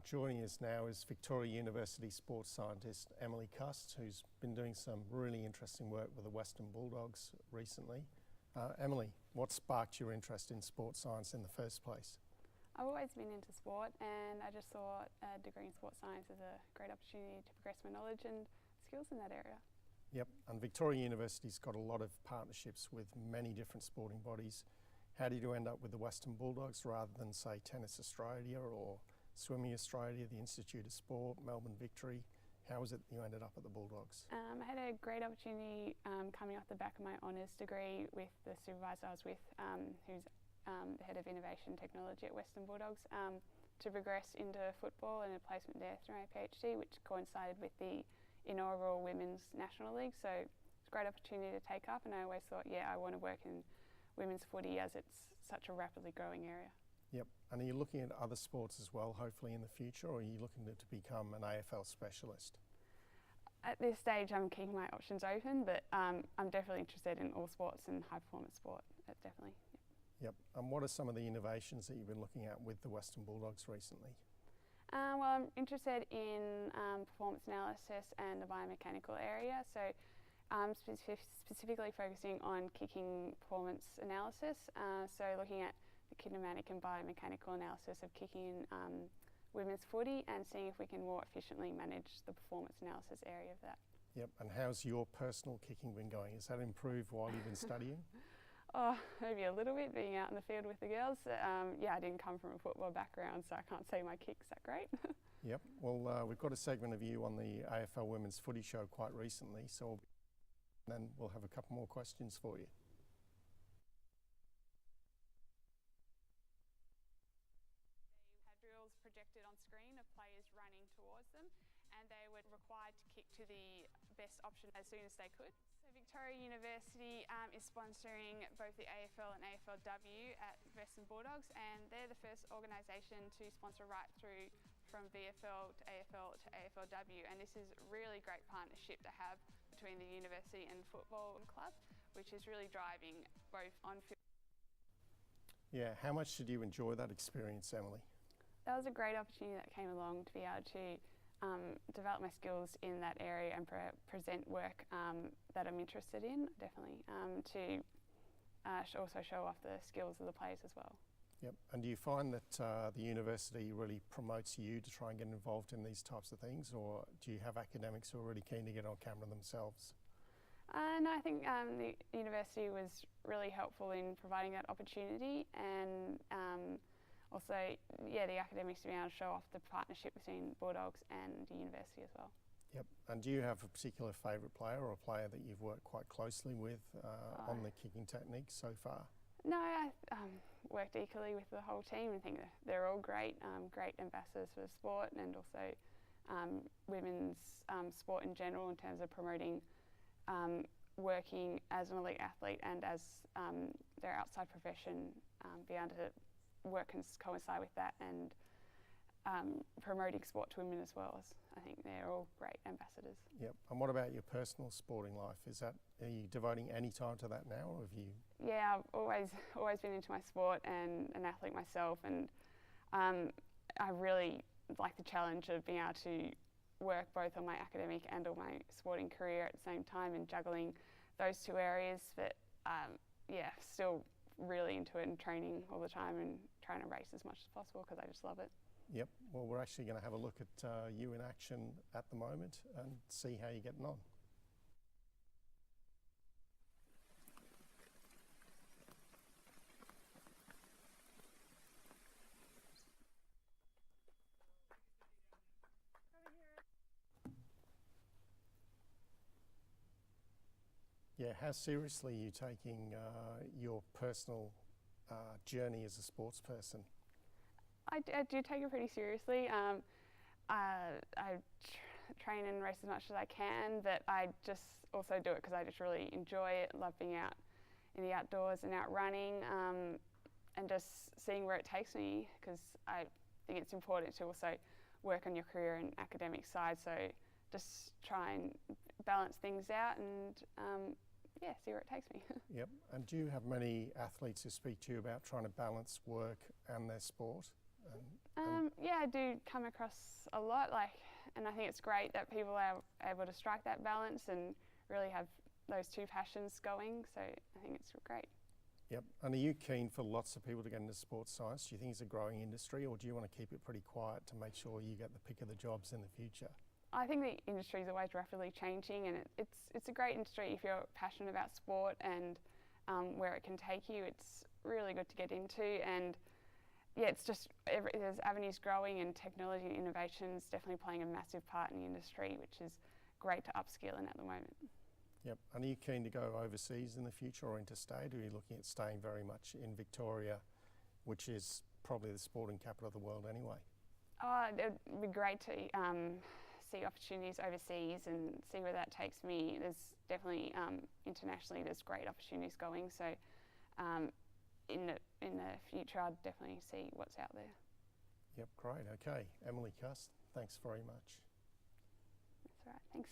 Joining us now is Victoria University sports scientist Emily Cust, who's been doing some really interesting work with the Western Bulldogs recently. Emily, what sparked your interest in sports science in the first place? I've always been into sport, and I just saw a degree in sports science as a great opportunity to progress my knowledge and skills in that area. Yep, and Victoria University's got a lot of partnerships with many different sporting bodies. How did you end up with the Western Bulldogs rather than, say, Tennis Australia or Swimming Australia, the Institute of Sport, Melbourne Victory? How was it you ended up at the Bulldogs? I had a great opportunity coming off the back of my honours degree with the supervisor I was with, who's the head of innovation technology at Western Bulldogs, to progress into football and a placement there through my PhD, which coincided with the inaugural Women's National League. So it's a great opportunity to take up, and I always thought, yeah, I want to work in women's footy as it's such a rapidly growing area. Yep, and are you looking at other sports as well, hopefully in the future, or are you looking to become an AFL specialist? At this stage, I'm keeping my options open, but I'm definitely interested in all sports and high performance sport, definitely. Yep, and what are some of the innovations that you've been looking at with the Western Bulldogs recently? Well, I'm interested in performance analysis and the biomechanical area, so specifically focusing on kicking performance analysis, so looking at the kinematic and biomechanical analysis of kicking women's footy and seeing if we can more efficiently manage the performance analysis area of that. Yep, and how's your personal kicking been going? Has that improved while you've been studying? Oh, maybe a little bit, being out in the field with the girls. Yeah, I didn't come from a football background, so I can't say my kick's that great. Yep, well, we've got a segment of you on the AFL Women's Footy Show quite recently, so then we'll have a couple more questions for you. They had drills projected on screen of players running towards them, and they were required to kick to the best option as soon as they could. So Victoria University is sponsoring both the AFL and AFLW at Western Bulldogs, and they're the first organisation to sponsor right through from VFL to AFLW, and this is a really great partnership to have between the university and football club, which is really driving both on-field. Yeah, how much did you enjoy that experience, Emily? That was a great opportunity that came along to be able to develop my skills in that area and present work that I'm interested in, definitely, to also show off the skills of the players as well. Yep, and do you find that the university really promotes you to try and get involved in these types of things, or do you have academics who are really keen to get on camera themselves? No, I think the university was really helpful in providing that opportunity, and also, yeah, the academics to be able to show off the partnership between Bulldogs and the university as well. Yep, and do you have a particular favourite player or a player that you've worked quite closely with on the kicking technique so far? No, I worked equally with the whole team and think that they're all great, great ambassadors for the sport, and also women's sport in general in terms of promoting working as an elite athlete and as their outside profession, be able to work and coincide with that, and promoting sport to women as well. As I think they're all great ambassadors. Yep. And what about your personal sporting life? Are you devoting any time to that now, or have you? Yeah, I've always been into my sport and an athlete myself, and I really like the challenge of being able to work both on my academic and on my sporting career at the same time, and juggling those two areas. But yeah, still really into it and training all the time and trying to race as much as possible because I just love it. Yep, well, we're actually going to have a look at you in action at the moment and see how you're getting on. Yeah, how seriously are you taking your personal journey as a sports person? I do take it pretty seriously. I train and race as much as I can, but I just also do it because I just really enjoy it, love being out in the outdoors and out running, and just seeing where it takes me, because I think it's important to also work on your career and academic side, so just try and balance things out and yeah, see where it takes me. Yep, and do you have many athletes who speak to you about trying to balance work and their sport? Yeah, I do come across a lot, and I think it's great that people are able to strike that balance and really have those two passions going. So I think it's great. Yep. And are you keen for lots of people to get into sports science? Do you think it's a growing industry, or do you want to keep it pretty quiet to make sure you get the pick of the jobs in the future? I think the industry is always rapidly changing, and it's a great industry if you're passionate about sport and where it can take you. It's really good to get into, and yeah, it's just there's avenues growing, and technology and innovation is definitely playing a massive part in the industry, which is great to upskill in at the moment. Yep. And are you keen to go overseas in the future or interstate, or are you looking at staying very much in Victoria, which is probably the sporting capital of the world anyway? It would be great to see opportunities overseas and see where that takes me. There's definitely internationally there's great opportunities going. So in the future, I'd definitely see what's out there. Yep, great. Okay, Emily Cuss, thanks very much. That's all right. Thanks.